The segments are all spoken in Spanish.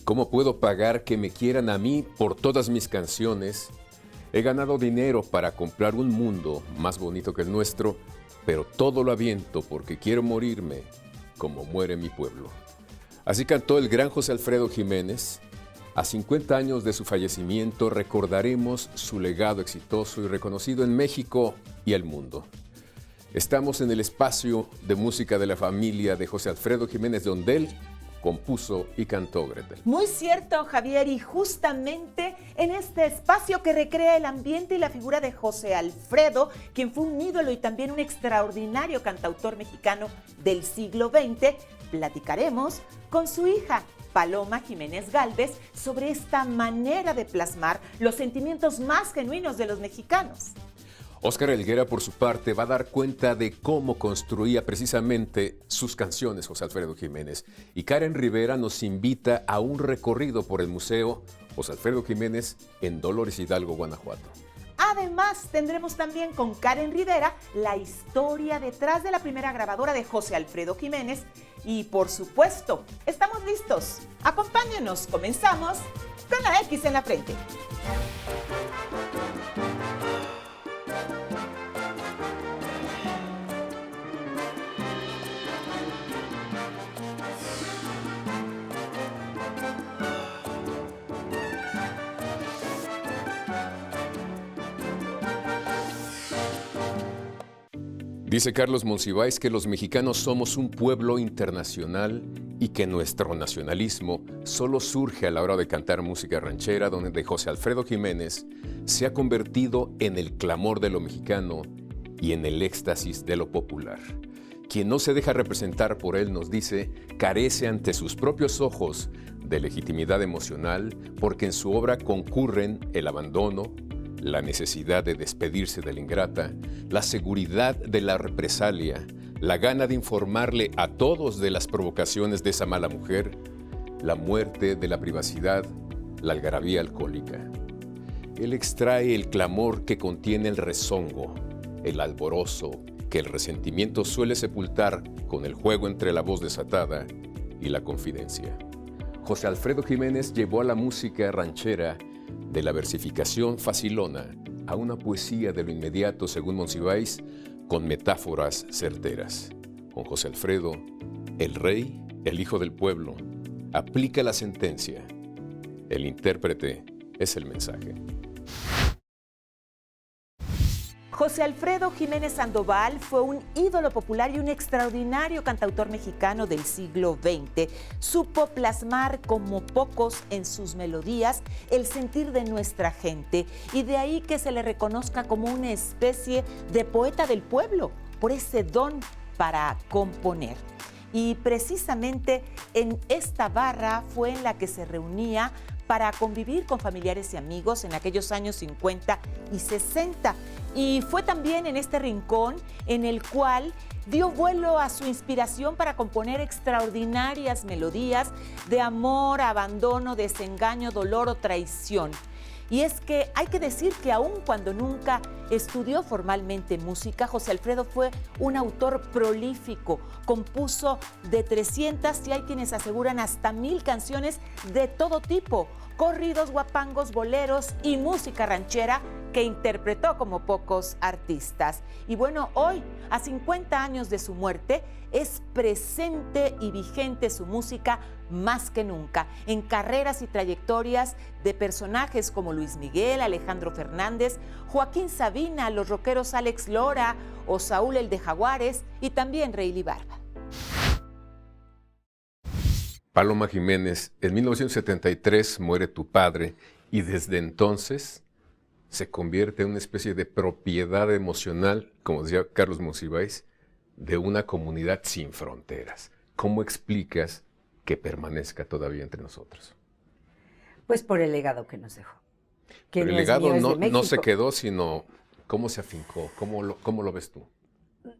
¿Cómo puedo pagar que me quieran a mí por todas mis canciones? He ganado dinero para comprar un mundo más bonito que el nuestro, pero todo lo aviento porque quiero morirme como muere mi pueblo. Así cantó el gran José Alfredo Jiménez. A 50 años de su fallecimiento recordaremos su legado exitoso y reconocido en México y el mundo. Estamos en el espacio de música de la familia de José Alfredo Jiménez, donde él compuso y cantó, Gretel. Muy cierto, Javier, y justamente en este espacio que recrea el ambiente y la figura de José Alfredo, quien fue un ídolo y también un extraordinario cantautor mexicano del siglo XX, platicaremos con su hija, Paloma Jiménez Gálvez, sobre esta manera de plasmar los sentimientos más genuinos de los mexicanos. Óscar Helguera, por su parte, va a dar cuenta de cómo construía precisamente sus canciones José Alfredo Jiménez. Y Karen Rivera nos invita a un recorrido por el Museo José Alfredo Jiménez en Dolores Hidalgo, Guanajuato. Además, tendremos también con Karen Rivera la historia detrás de la primera grabadora de José Alfredo Jiménez. Y por supuesto, estamos listos. Acompáñenos, comenzamos con la X en la frente. Dice Carlos Monsiváis que los mexicanos somos un pueblo internacional y que nuestro nacionalismo solo surge a la hora de cantar música ranchera, donde José Alfredo Jiménez se ha convertido en el clamor de lo mexicano y en el éxtasis de lo popular. Quien no se deja representar por él, nos dice, carece ante sus propios ojos de legitimidad emocional, porque en su obra concurren el abandono, la necesidad de despedirse de la ingrata, la seguridad de la represalia, la gana de informarle a todos de las provocaciones de esa mala mujer, la muerte de la privacidad, la algarabía alcohólica. Él extrae el clamor que contiene el rezongo, el alborozo, que el resentimiento suele sepultar con el juego entre la voz desatada y la confidencia. José Alfredo Jiménez llevó a la música ranchera de la versificación facilona a una poesía de lo inmediato, según Monsiváis, con metáforas certeras. Con José Alfredo, el rey, el hijo del pueblo, aplica la sentencia. El intérprete es el mensaje. José Alfredo Jiménez Sandoval fue un ídolo popular y un extraordinario cantautor mexicano del siglo XX. Supo plasmar como pocos en sus melodías el sentir de nuestra gente, y de ahí que se le reconozca como una especie de poeta del pueblo por ese don para componer. Y precisamente en esta barra fue en la que se reunía para convivir con familiares y amigos en aquellos años 50 y 60. Y fue también en este rincón en el cual dio vuelo a su inspiración para componer extraordinarias melodías de amor, abandono, desengaño, dolor o traición. Y es que hay que decir que aun cuando nunca estudió formalmente música, José Alfredo fue un autor prolífico. Compuso de 300 y hay quienes aseguran hasta 1000 canciones de todo tipo, corridos, guapangos, boleros y música ranchera que interpretó como pocos artistas. Y bueno, hoy, a 50 años de su muerte, es presente y vigente su música más que nunca, en carreras y trayectorias de personajes como Luis Miguel, Alejandro Fernández, Joaquín Sabina, los rockeros Alex Lora o Saúl el de Jaguares y también Reilly Barba. Paloma Jiménez, en 1973 muere tu padre y desde entonces se convierte en una especie de propiedad emocional, como decía Carlos Monsiváis, de una comunidad sin fronteras. ¿Cómo explicas que permanezca todavía entre nosotros? Pues por el legado que nos dejó. Que Pero el legado no se quedó, sino cómo se afincó, cómo lo ves tú.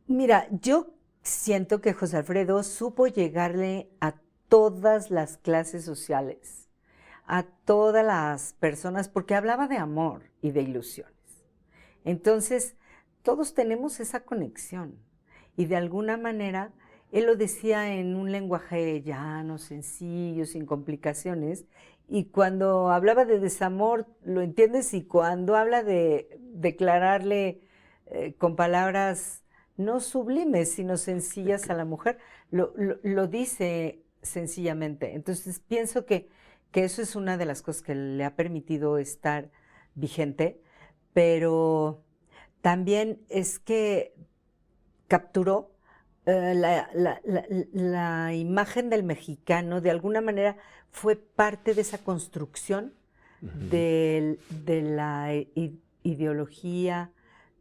Mira, yo siento que José Alfredo supo llegarle a todas las clases sociales, a todas las personas, porque hablaba de amor y de ilusiones. Entonces, todos tenemos esa conexión y de alguna manera él lo decía en un lenguaje llano, sencillo, sin complicaciones, y cuando hablaba de desamor lo entiendes, y cuando habla de declararle con palabras no sublimes, sino sencillas a la mujer, lo dice sencillamente. Entonces pienso que eso es una de las cosas que le ha permitido estar vigente, pero también es que capturó la imagen del mexicano, de alguna manera fue parte de esa construcción de la ideología,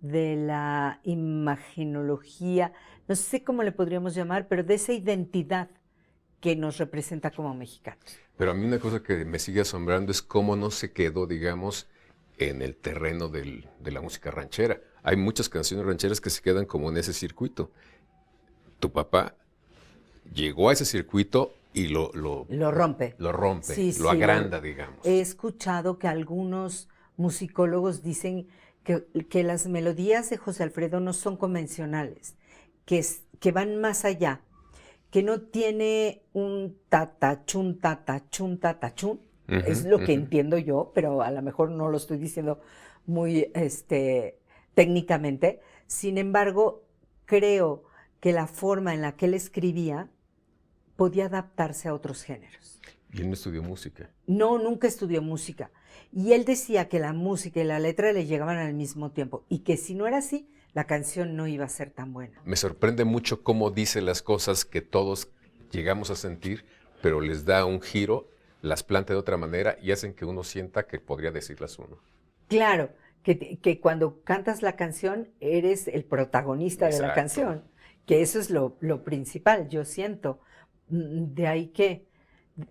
de la imaginología, no sé cómo le podríamos llamar, pero de esa identidad que nos representa como mexicanos. Pero a mí una cosa que me sigue asombrando es cómo no se quedó, digamos, en el terreno de la música ranchera. Hay muchas canciones rancheras que se quedan como en ese circuito. Tu papá llegó a ese circuito y lo rompe. Lo rompe, Sí, lo sí, agranda, digamos. He escuchado que algunos musicólogos dicen que las melodías de José Alfredo no son convencionales, que van más allá, que no tiene un tatachún, tatachún, tatachún. Es lo que entiendo yo, pero a lo mejor no lo estoy diciendo muy técnicamente. Sin embargo, creo que la forma en la que él escribía podía adaptarse a otros géneros. ¿Y él no estudió música? No, nunca estudió música. Y él decía que la música y la letra le llegaban al mismo tiempo, y que si no era así, la canción no iba a ser tan buena. Me sorprende mucho cómo dice las cosas que todos llegamos a sentir, pero les da un giro, las planta de otra manera y hacen que uno sienta que podría decirlas uno. Claro, que cuando cantas la canción eres el protagonista de la canción, que eso es lo principal, yo siento. De ahí que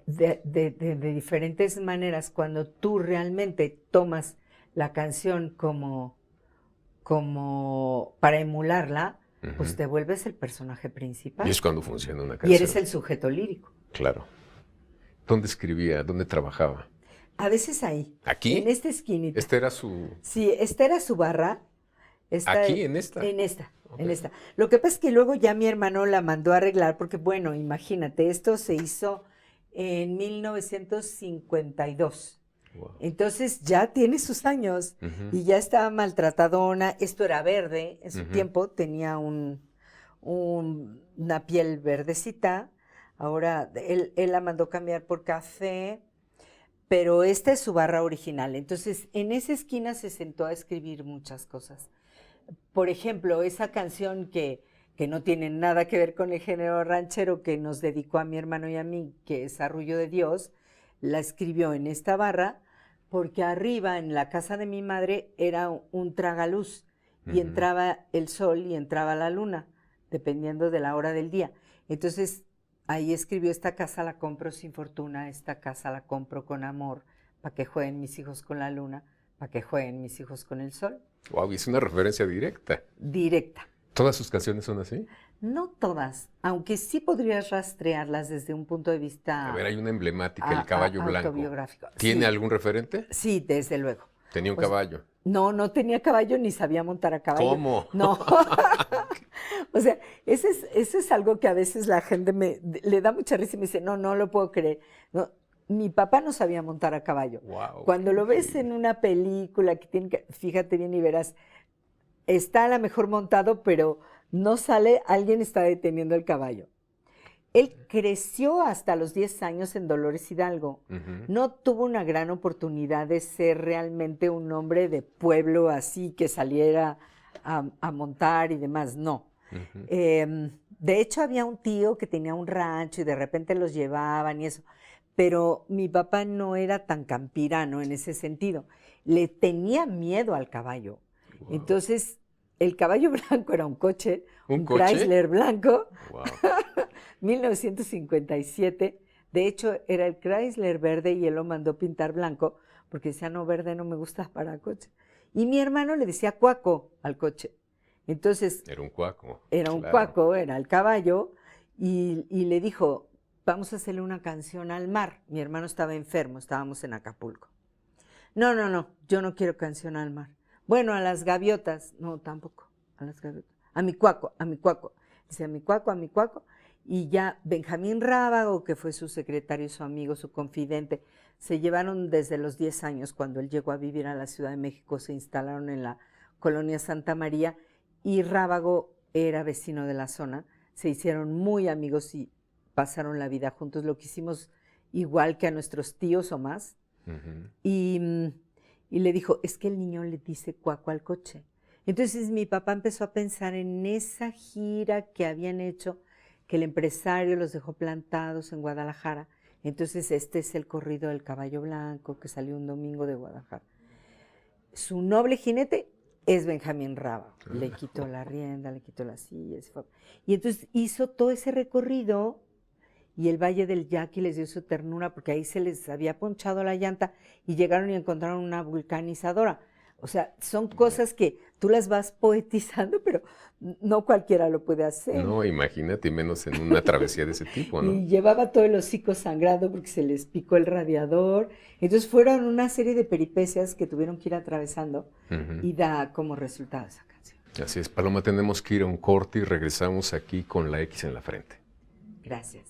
de diferentes maneras, cuando tú realmente tomas la canción como para emularla, pues te vuelves el personaje principal. Y es cuando funciona una canción. Y eres el sujeto lírico. Claro. ¿Dónde escribía? ¿Dónde trabajaba? A veces ahí. ¿Aquí? En esta esquinita. ¿Esta era su...? Sí, esta era su barra. ¿Aquí, en esta? En esta, Okay. en esta. Lo que pasa es que luego ya mi hermano la mandó a arreglar porque, bueno, imagínate, esto se hizo en 1952. Wow. Entonces ya tiene sus años y ya estaba maltratadona. Esto era verde, en su tiempo tenía una piel verdecita. Ahora él la mandó cambiar por café, pero esta es su barra original. Entonces en esa esquina se sentó a escribir muchas cosas. Por ejemplo, esa canción que no tiene nada que ver con el género ranchero, que nos dedicó a mi hermano y a mí, que es Arrullo de Dios, la escribió en esta barra, porque arriba en la casa de mi madre era un tragaluz y entraba el sol y entraba la luna, dependiendo de la hora del día. Entonces ahí escribió: esta casa la compro sin fortuna, esta casa la compro con amor, para que jueguen mis hijos con la luna, para que jueguen mis hijos con el sol. Wow, y es una referencia directa. Directa. ¿Todas sus canciones son así? No todas, aunque sí podrías rastrearlas desde un punto de vista... A ver, hay una emblemática, el caballo blanco. Autobiográfico. ¿Tiene Sí. algún referente? Sí, desde luego. Tenía un caballo. No tenía caballo ni sabía montar a caballo. ¿Cómo? No. O sea, eso es algo que a veces la gente le da mucha risa y me dice, no lo puedo creer. No, mi papá no sabía montar a caballo. Wow, cuando lo ves en una película, fíjate bien y verás, está a lo mejor montado, pero no sale, alguien está deteniendo el caballo. Él creció hasta los 10 años en Dolores Hidalgo. No tuvo una gran oportunidad de ser realmente un hombre de pueblo así, que saliera a montar y demás, no. De hecho, había un tío que tenía un rancho y de repente los llevaban y eso. Pero mi papá no era tan campirano en ese sentido. Le tenía miedo al caballo. Wow. Entonces, el caballo blanco era un coche, un Chrysler blanco, wow. 1957. De hecho, era el Chrysler verde y él lo mandó pintar blanco porque decía, no, verde no me gusta para coche. Y mi hermano le decía cuaco al coche. Entonces... Era un cuaco. Era un cuaco, era el caballo, y le dijo... vamos a hacerle una canción al mar. Mi hermano estaba enfermo, estábamos en Acapulco. No, yo no quiero canción al mar. Bueno, a las gaviotas. No, tampoco, a las gaviotas. A mi cuaco. Dice, a mi cuaco. Y ya Benjamín Rábago, que fue su secretario, su amigo, su confidente, se llevaron desde los 10 años, cuando él llegó a vivir a la Ciudad de México, se instalaron en la colonia Santa María, y Rábago era vecino de la zona, se hicieron muy amigos y pasaron la vida juntos, lo que hicimos igual que a nuestros tíos o más. Uh-huh. Y le dijo, es que el niño le dice cuaco al coche. Entonces mi papá empezó a pensar en esa gira que habían hecho, que el empresario los dejó plantados en Guadalajara. Entonces este es el corrido del Caballo Blanco, que salió un domingo de Guadalajara. Su noble jinete es Benjamín Rábago. Le quitó la rienda, le quitó las sillas. Y entonces hizo todo ese recorrido, y el Valle del Yaqui les dio su ternura porque ahí se les había ponchado la llanta y llegaron y encontraron una vulcanizadora. O sea, son cosas que tú las vas poetizando, pero no cualquiera lo puede hacer. No, imagínate, menos en una travesía de ese tipo, ¿no? Y llevaba todo el hocico sangrado porque se les picó el radiador. Entonces fueron una serie de peripecias que tuvieron que ir atravesando, uh-huh, y da como resultado esa canción. Así es, Paloma, tenemos que ir a un corte y regresamos aquí con la X en la frente. Gracias.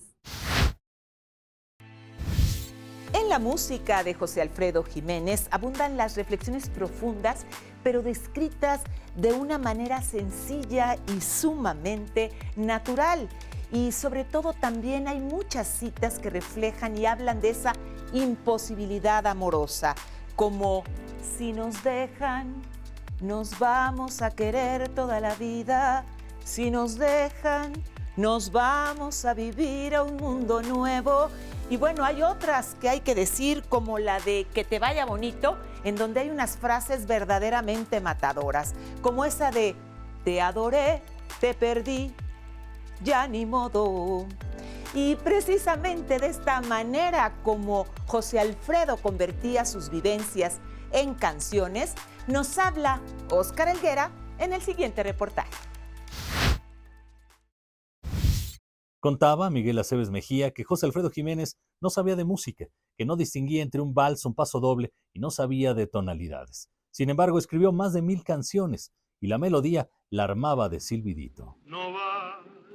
En la música de José Alfredo Jiménez abundan las reflexiones profundas, pero descritas de una manera sencilla y sumamente natural. Y sobre todo también hay muchas citas que reflejan y hablan de esa imposibilidad amorosa, como si nos dejan, nos vamos a querer toda la vida, si nos dejan, nos vamos a vivir a un mundo nuevo. Y bueno, hay otras que hay que decir, como la de que te vaya bonito, en donde hay unas frases verdaderamente matadoras, como esa de te adoré, te perdí, ya ni modo. Y precisamente de esta manera como José Alfredo convertía sus vivencias en canciones, nos habla Óscar Helguera en el siguiente reportaje. Contaba Miguel Aceves Mejía que José Alfredo Jiménez no sabía de música, que no distinguía entre un vals, un paso doble y no sabía de tonalidades. Sin embargo, escribió más de 1000 canciones y la melodía la armaba de silbidito.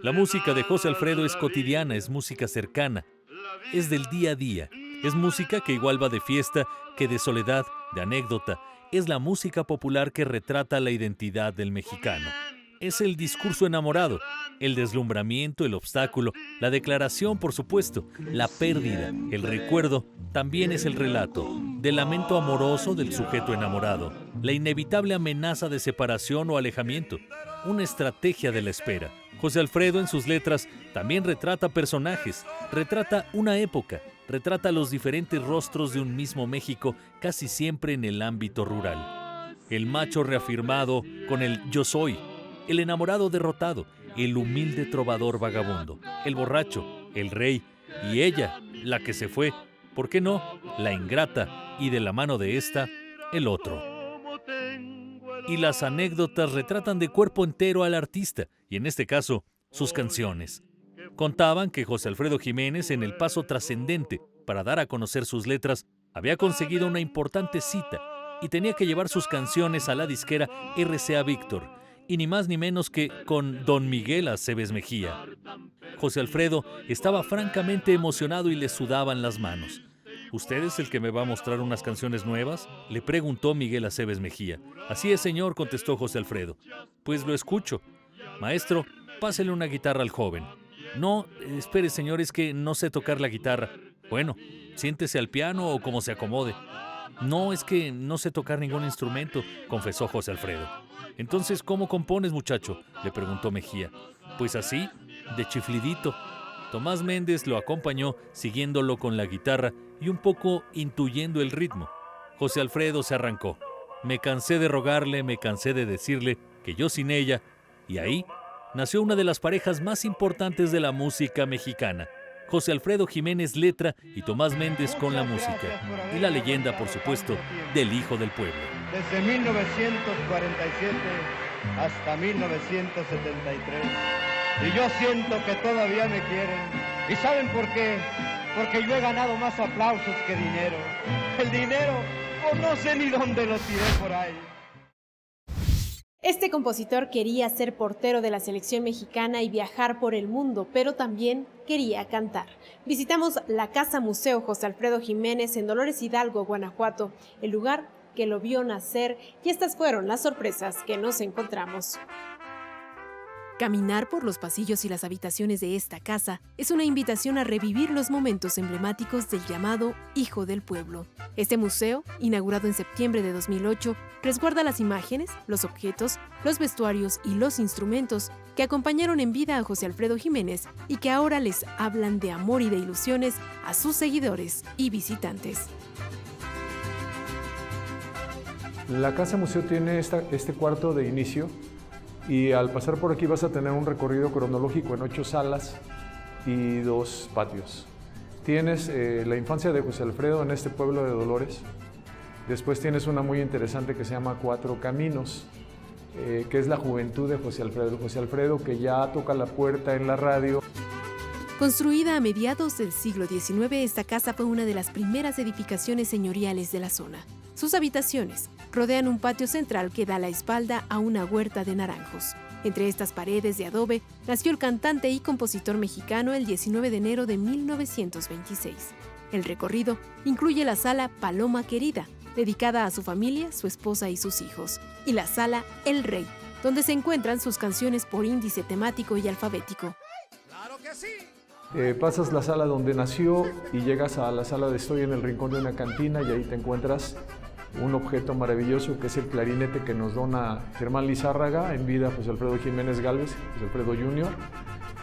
La música de José Alfredo es cotidiana, es música cercana, es del día a día. Es música que igual va de fiesta que de soledad, de anécdota. Es la música popular que retrata la identidad del mexicano. Es el discurso enamorado, el deslumbramiento, el obstáculo, la declaración, por supuesto, la pérdida, el recuerdo, también es el relato del lamento amoroso del sujeto enamorado, la inevitable amenaza de separación o alejamiento, una estrategia de la espera. José Alfredo en sus letras también retrata personajes, retrata una época, retrata los diferentes rostros de un mismo México, casi siempre en el ámbito rural. El macho reafirmado con el yo soy, el enamorado derrotado, el humilde trovador vagabundo, el borracho, el rey y ella, la que se fue, ¿por qué no? La ingrata y de la mano de esta, el otro. Y las anécdotas retratan de cuerpo entero al artista, y en este caso, sus canciones. Contaban que José Alfredo Jiménez, en el paso trascendente para dar a conocer sus letras, había conseguido una importante cita y tenía que llevar sus canciones a la disquera RCA Víctor, y ni más ni menos que con don Miguel Aceves Mejía. José Alfredo estaba francamente emocionado y le sudaban las manos. ¿Usted es el que me va a mostrar unas canciones nuevas?, le preguntó Miguel Aceves Mejía. Así es, señor, contestó José Alfredo. Pues lo escucho. Maestro, pásele una guitarra al joven. No, espere, señor, es que no sé tocar la guitarra. Bueno, siéntese al piano o como se acomode. No, es que no sé tocar ningún instrumento, confesó José Alfredo. Entonces, ¿cómo compones, muchacho?, le preguntó Mejía. Pues así, de chiflidito. Tomás Méndez lo acompañó siguiéndolo con la guitarra y un poco intuyendo el ritmo. José Alfredo se arrancó. Me cansé de rogarle, me cansé de decirle que yo sin ella, y ahí nació una de las parejas más importantes de la música mexicana. José Alfredo Jiménez letra y Tomás Méndez con la música. Y la leyenda, por supuesto, del Hijo del Pueblo. Desde 1947 hasta 1973. Y yo siento que todavía me quieren. ¿Y saben por qué? Porque yo he ganado más aplausos que dinero. El dinero, no sé ni dónde lo tiré por ahí. Este compositor quería ser portero de la selección mexicana y viajar por el mundo, pero también quería cantar. Visitamos la Casa Museo José Alfredo Jiménez en Dolores Hidalgo, Guanajuato, el lugar que lo vio nacer, y estas fueron las sorpresas que nos encontramos. Caminar por los pasillos y las habitaciones de esta casa es una invitación a revivir los momentos emblemáticos del llamado Hijo del Pueblo. Este museo, inaugurado en septiembre de 2008, resguarda las imágenes, los objetos, los vestuarios y los instrumentos que acompañaron en vida a José Alfredo Jiménez y que ahora les hablan de amor y de ilusiones a sus seguidores y visitantes. La Casa Museo tiene este cuarto de inicio y al pasar por aquí vas a tener un recorrido cronológico en 8 salas y 2 patios. Tienes la infancia de José Alfredo en este pueblo de Dolores. Después tienes una muy interesante que se llama Cuatro Caminos, que es la juventud de José Alfredo. José Alfredo que ya toca la puerta en la radio. Construida a mediados del siglo XIX, esta casa fue una de las primeras edificaciones señoriales de la zona. Sus habitaciones rodean un patio central que da la espalda a una huerta de naranjos. Entre estas paredes de adobe nació el cantante y compositor mexicano el 19 de enero de 1926. El recorrido incluye la sala Paloma Querida, dedicada a su familia, su esposa y sus hijos, y la sala El Rey, donde se encuentran sus canciones por índice temático y alfabético. ¡Claro que sí! Pasas la sala donde nació y llegas a la sala de Estoy en el rincón de una cantina y ahí te encuentras un objeto maravilloso que es el clarinete que nos dona Germán Lizárraga, en vida José Alfredo Jiménez Gálvez, José Alfredo Jr.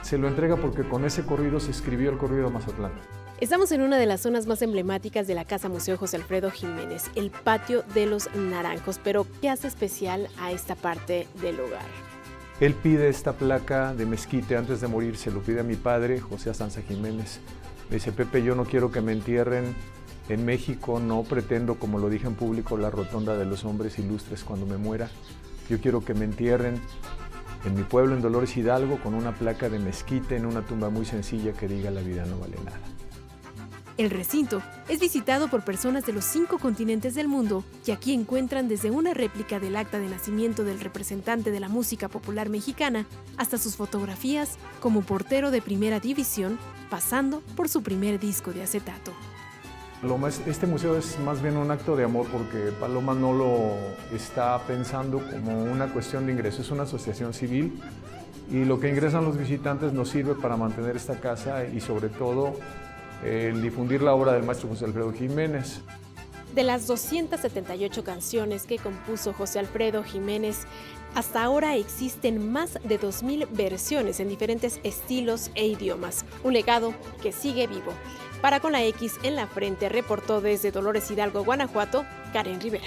Se lo entrega porque con ese corrido se escribió el corrido Mazatlán. Estamos en una de las zonas más emblemáticas de la Casa Museo José Alfredo Jiménez, el Patio de los Naranjos. Pero, ¿qué hace especial a esta parte del lugar? Él pide esta placa de mezquite antes de morir, se lo pide a mi padre, José Astanza Jiménez. Me dice, Pepe, yo no quiero que me entierren en México, no pretendo, como lo dije en público, la rotonda de los hombres ilustres cuando me muera. Yo quiero que me entierren en mi pueblo, en Dolores Hidalgo, con una placa de mezquite en una tumba muy sencilla que diga la vida no vale nada. El recinto es visitado por personas de los 5 continentes del mundo y aquí encuentran desde una réplica del acta de nacimiento del representante de la música popular mexicana hasta sus fotografías como portero de primera división, pasando por su primer disco de acetato. Este museo es más bien un acto de amor porque Paloma no lo está pensando como una cuestión de ingreso, es una asociación civil y lo que ingresan los visitantes nos sirve para mantener esta casa y sobre todo el difundir la obra del maestro José Alfredo Jiménez. De las 278 canciones que compuso José Alfredo Jiménez, hasta ahora existen más de 2,000 versiones en diferentes estilos e idiomas, un legado que sigue vivo. Para Con la X en la frente, reportó desde Dolores Hidalgo, Guanajuato, Karen Rivera.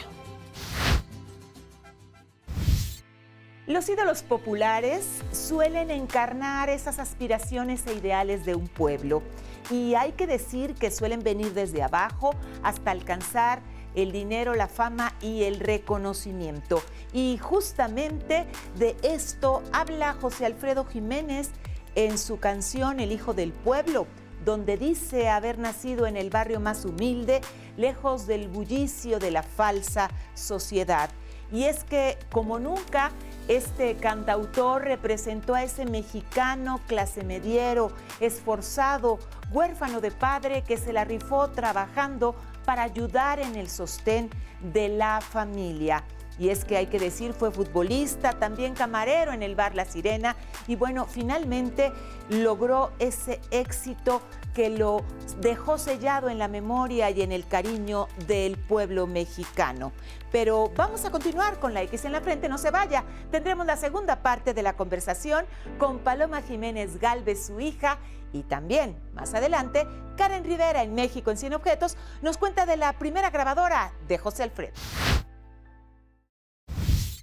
Los ídolos populares suelen encarnar esas aspiraciones e ideales de un pueblo. Y hay que decir que suelen venir desde abajo hasta alcanzar el dinero, la fama y el reconocimiento. Y justamente de esto habla José Alfredo Jiménez en su canción El Hijo del Pueblo, donde dice haber nacido en el barrio más humilde, lejos del bullicio de la falsa sociedad. Y es que, como nunca, este cantautor representó a ese mexicano clase mediero, esforzado, huérfano de padre que se la rifó trabajando para ayudar en el sostén de la familia. Y es que hay que decir, fue futbolista, también camarero en el bar La Sirena y bueno, finalmente logró ese éxito que lo dejó sellado en la memoria y en el cariño del pueblo mexicano. Pero vamos a continuar con la X en la frente, no se vaya. Tendremos la segunda parte de la conversación con Paloma Jiménez Gálvez, su hija, y también, más adelante, Karen Rivera en México en 100 Objetos nos cuenta de la primera grabadora de José Alfredo.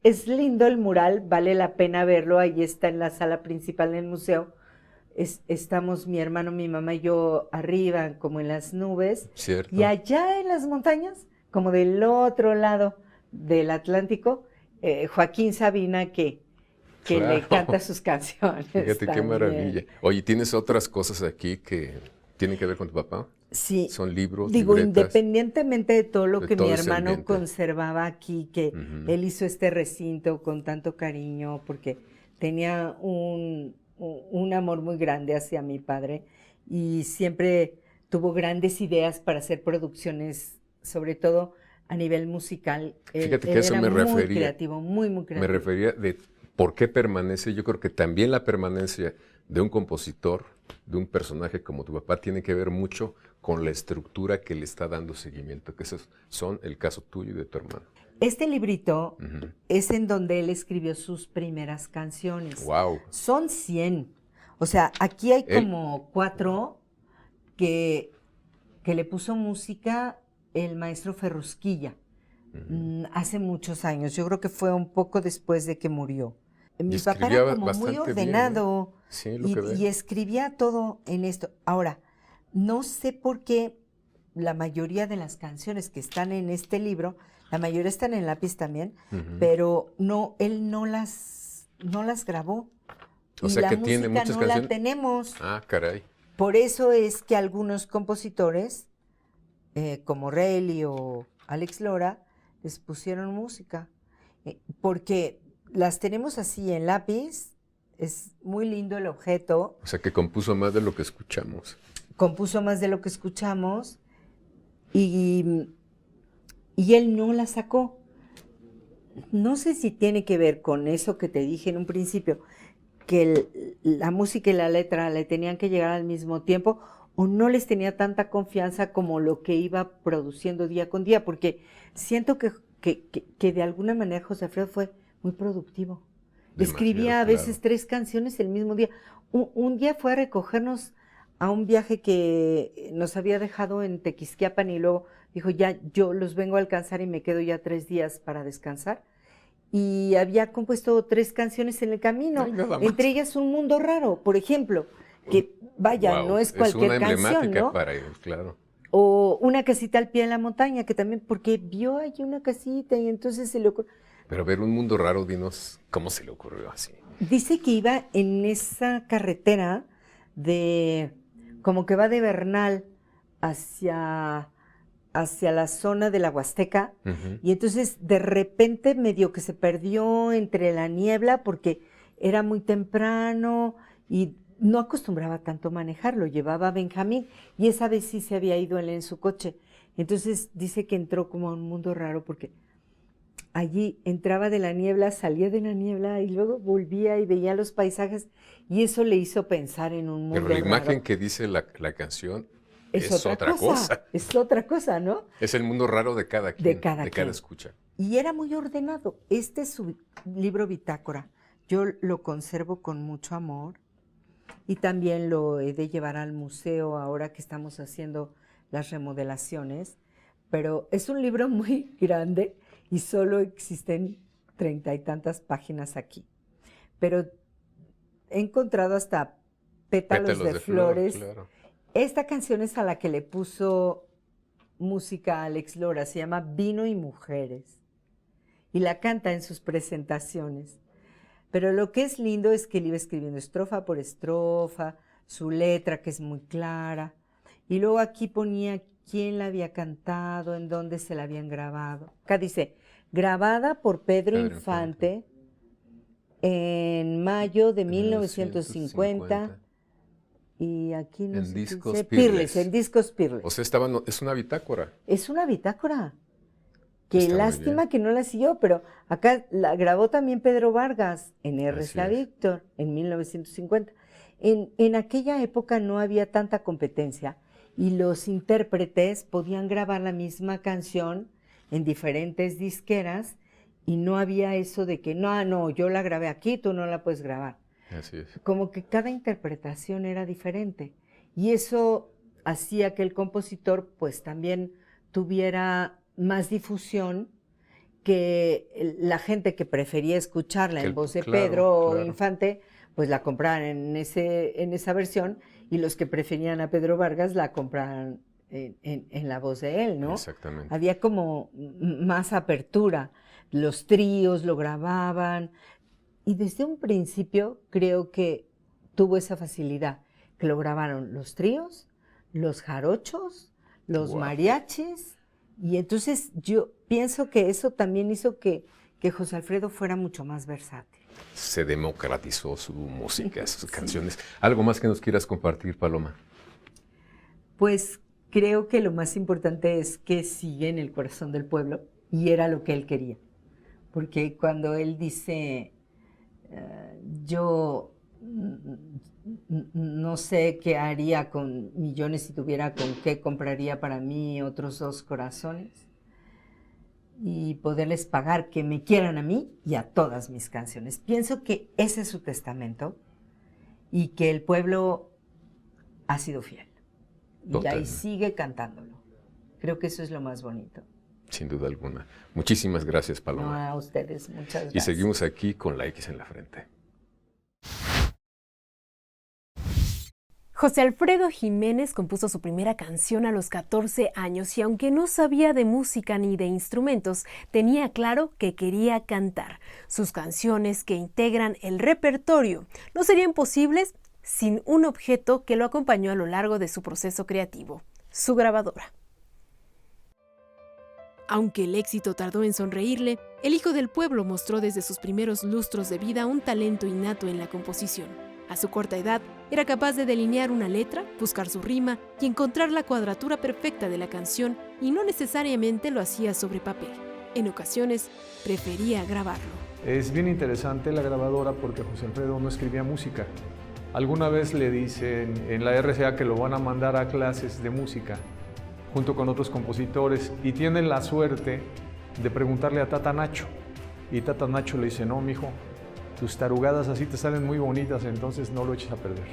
Es lindo el mural, vale la pena verlo, ahí está en la sala principal del museo. Estamos mi hermano, mi mamá y yo arriba, como en las nubes. Cierto. Y allá en las montañas, como del otro lado del Atlántico, Joaquín Sabina que Claro. le canta sus canciones. Fíjate qué también. maravilla. Oye, ¿tienes otras cosas aquí que tienen que ver con tu papá? Sí. Son libros, Digo, libretas. independientemente de todo lo de que mi todo ese hermano ambiente. conservaba aquí, que él hizo este recinto con tanto cariño, porque tenía un amor muy grande hacia mi padre y siempre tuvo grandes ideas para hacer producciones, sobre todo a nivel musical. Fíjate que Él eso era me muy refería. creativo, muy, muy Me creativo. refería de por qué permanece. Yo creo que también la permanencia de un compositor, de un personaje como tu papá, tiene que ver mucho con la estructura que le está dando seguimiento, que esos son el caso tuyo y de tu hermano. Este librito es en donde él escribió sus primeras canciones. Wow. Son 100. O sea, aquí hay Él- como 4 que le puso música el maestro Ferrusquilla. Hace muchos años. Yo creo que fue un poco después de que murió. Mi papá escribía era como muy bastante bien, ¿eh? ordenado Sí, lo que veo. y escribía todo en esto. Ahora, no sé por qué la mayoría de las canciones que están en este libro, la mayoría están en lápiz también, pero no, él no las grabó. O Y sea la que tiene música muchas no la canciones. tenemos. Ah, caray. Por eso es que algunos compositores, como Reilly o Alex Lora, les pusieron música. Porque las tenemos así en lápiz, es muy lindo el objeto, O sea que compuso más de lo que escuchamos. compuso más de lo que escuchamos y él no la sacó. No sé si tiene que ver con eso que te dije en un principio, que la música y la letra le tenían que llegar al mismo tiempo o no les tenía tanta confianza como lo que iba produciendo día con día, porque siento que de alguna manera José Alfredo fue muy productivo. Escribía a veces 3 canciones el mismo día. Un día fue a recogernos a un viaje que nos había dejado en Tequisquiapan y luego dijo, ya, yo los vengo a alcanzar y me quedo ya 3 días para descansar. Y había compuesto 3 canciones en el camino, Ay, nada más. entre ellas Un Mundo Raro, por ejemplo, que vaya, Wow, no es cualquier una emblemática canción, ¿no? para él, claro. O Una casita al pie de la montaña, que también, porque vio allí una casita y entonces se le ocurrió. Pero ver Un Mundo Raro, dinos cómo se le ocurrió así. Dice que iba en esa carretera como que va de Bernal hacia la zona de la Huasteca, y entonces de repente medio que se perdió entre la niebla porque era muy temprano y no acostumbraba tanto manejarlo, llevaba a Benjamín y esa vez sí se había ido él en su coche. Entonces dice que entró como a un mundo raro porque allí entraba de la niebla, salía de la niebla y luego volvía y veía los paisajes y eso le hizo pensar en un mundo Pero la imagen raro. que dice la canción Es es otra cosa. Es otra cosa, ¿no? Es el mundo raro de cada quien, De cada quien. escucha. Y era muy ordenado. Este es su libro bitácora. Yo lo conservo con mucho amor y también lo he de llevar al museo ahora que estamos haciendo las remodelaciones. Pero es un libro muy grande y solo existen 30 y tantas páginas aquí. Pero he encontrado hasta pétalos de flores. Claro. Esta canción es a la que le puso música a Alex Lora, se llama Vino y Mujeres, y la canta en sus presentaciones. Pero lo que es lindo es que él iba escribiendo estrofa por estrofa, su letra que es muy clara, y luego aquí ponía quién la había cantado, en dónde se la habían grabado. Acá dice, grabada por Pedro Infante en mayo de 1950. Y aquí no en sé qué discos dice, Pirles. En discos Pirles. O sea, es una bitácora. Es una bitácora. Qué Está muy lástima bien. que no la siguió, pero acá la grabó también Pedro Vargas en Así RCA es. Víctor en 1950. En aquella época no había tanta competencia y los intérpretes podían grabar la misma canción en diferentes disqueras y no había eso de que no, yo la grabé aquí, tú no la puedes grabar. Así es. Como que cada interpretación era diferente y eso hacía que el compositor pues también tuviera más difusión, que la gente que prefería escucharla en voz de Pedro Infante pues la compraran en esa versión y los que preferían a Pedro Vargas la compraran en la voz de él, ¿no? Exactamente. Había como más apertura, los tríos lo grababan. Y desde un principio creo que tuvo esa facilidad, que lo grabaron los tríos, los jarochos, los Wow. mariachis, y entonces yo pienso que eso también hizo que José Alfredo fuera mucho más versátil. Se democratizó su música, sus Sí. canciones. ¿Algo más que nos quieras compartir, Paloma? Pues creo que lo más importante es que sigue en el corazón del pueblo y era lo que él quería. Porque cuando él dice, yo no sé qué haría con millones si tuviera con qué, compraría para mí otros 2 corazones y poderles pagar que me quieran a mí y a todas mis canciones. Pienso que ese es su testamento y que el pueblo ha sido fiel. Y ahí Totalmente. sigue cantándolo. Creo que eso es lo más bonito. Sin duda alguna. Muchísimas gracias, No, Paloma. a ustedes, muchas gracias. Y seguimos aquí con la X en la frente. José Alfredo Jiménez compuso su primera canción a los 14 años y aunque no sabía de música ni de instrumentos, tenía claro que quería cantar. Sus canciones que integran el repertorio no serían posibles sin un objeto que lo acompañó a lo largo de su proceso creativo, su grabadora. Aunque el éxito tardó en sonreírle, el hijo del pueblo mostró desde sus primeros lustros de vida un talento innato en la composición. A su corta edad, era capaz de delinear una letra, buscar su rima y encontrar la cuadratura perfecta de la canción, y no necesariamente lo hacía sobre papel. En ocasiones, prefería grabarlo. Es bien interesante la grabadora porque José Alfredo no escribía música. Alguna vez le dicen en la RCA que lo van a mandar a clases de música junto con otros compositores y tienen la suerte de preguntarle a Tata Nacho. Y Tata Nacho le dice, no, mijo, tus tarugadas así te salen muy bonitas, entonces no lo eches a perder.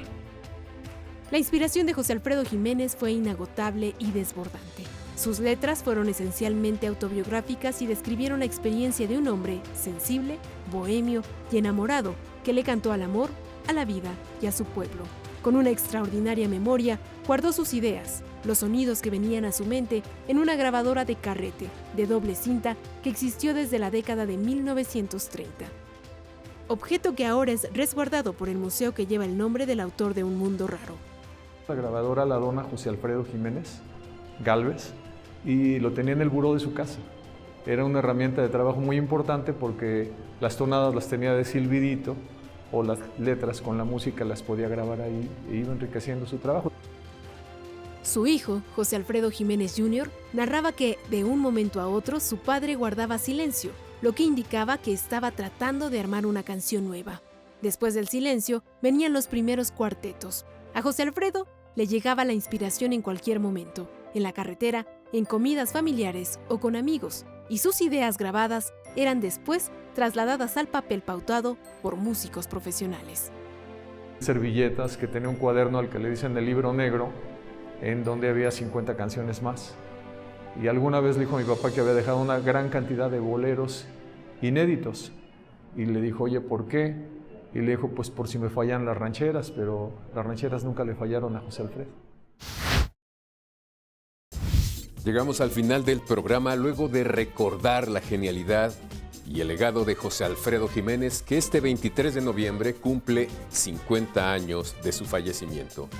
La inspiración de José Alfredo Jiménez fue inagotable y desbordante. Sus letras fueron esencialmente autobiográficas y describieron la experiencia de un hombre sensible, bohemio y enamorado que le cantó al amor, a la vida y a su pueblo. Con una extraordinaria memoria, guardó sus ideas, los sonidos que venían a su mente, en una grabadora de carrete, de doble cinta, que existió desde la década de 1930. Objeto que ahora es resguardado por el museo que lleva el nombre del autor de Un Mundo Raro. La grabadora la dona José Alfredo Jiménez Gálvez y lo tenía en el buró de su casa. Era una herramienta de trabajo muy importante porque las tonadas las tenía de silbidito o las letras con la música las podía grabar ahí e iba enriqueciendo su trabajo. Su hijo, José Alfredo Jiménez Jr., narraba que, de un momento a otro, su padre guardaba silencio, lo que indicaba que estaba tratando de armar una canción nueva. Después del silencio, venían los primeros cuartetos. A José Alfredo le llegaba la inspiración en cualquier momento, en la carretera, en comidas familiares o con amigos, y sus ideas grabadas eran después trasladadas al papel pautado por músicos profesionales. Servilletas, que tenía un cuaderno al que le dicen el libro negro, en donde había 50 canciones más. Y alguna vez le dijo a mi papá que había dejado una gran cantidad de boleros inéditos. Y le dijo, oye, ¿por qué? Y le dijo, pues por si me fallan las rancheras, pero las rancheras nunca le fallaron a José Alfredo. Llegamos al final del programa luego de recordar la genialidad y el legado de José Alfredo Jiménez, que este 23 de noviembre cumple 50 años de su fallecimiento.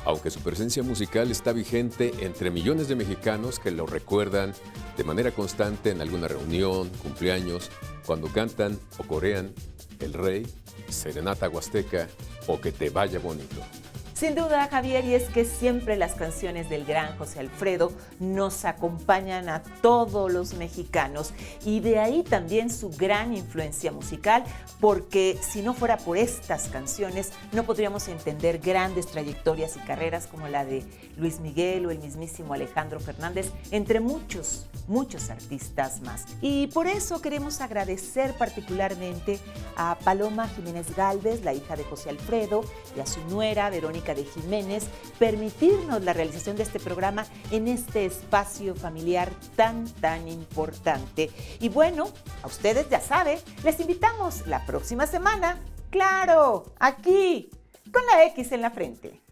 Aunque su presencia musical está vigente entre millones de mexicanos que lo recuerdan de manera constante en alguna reunión, cumpleaños, cuando cantan o corean El Rey, Serenata Huasteca o Que te vaya bonito. Sin duda, Javier, y es que siempre las canciones del gran José Alfredo nos acompañan a todos los mexicanos, y de ahí también su gran influencia musical, porque si no fuera por estas canciones no podríamos entender grandes trayectorias y carreras como la de Luis Miguel o el mismísimo Alejandro Fernández, entre muchos artistas más. Y por eso queremos agradecer particularmente a Paloma Jiménez Gálvez, la hija de José Alfredo, y a su nuera Verónica de Jiménez, permitirnos la realización de este programa en este espacio familiar tan importante. Y bueno, a ustedes ya saben, les invitamos la próxima semana, claro, aquí, con la X en la frente.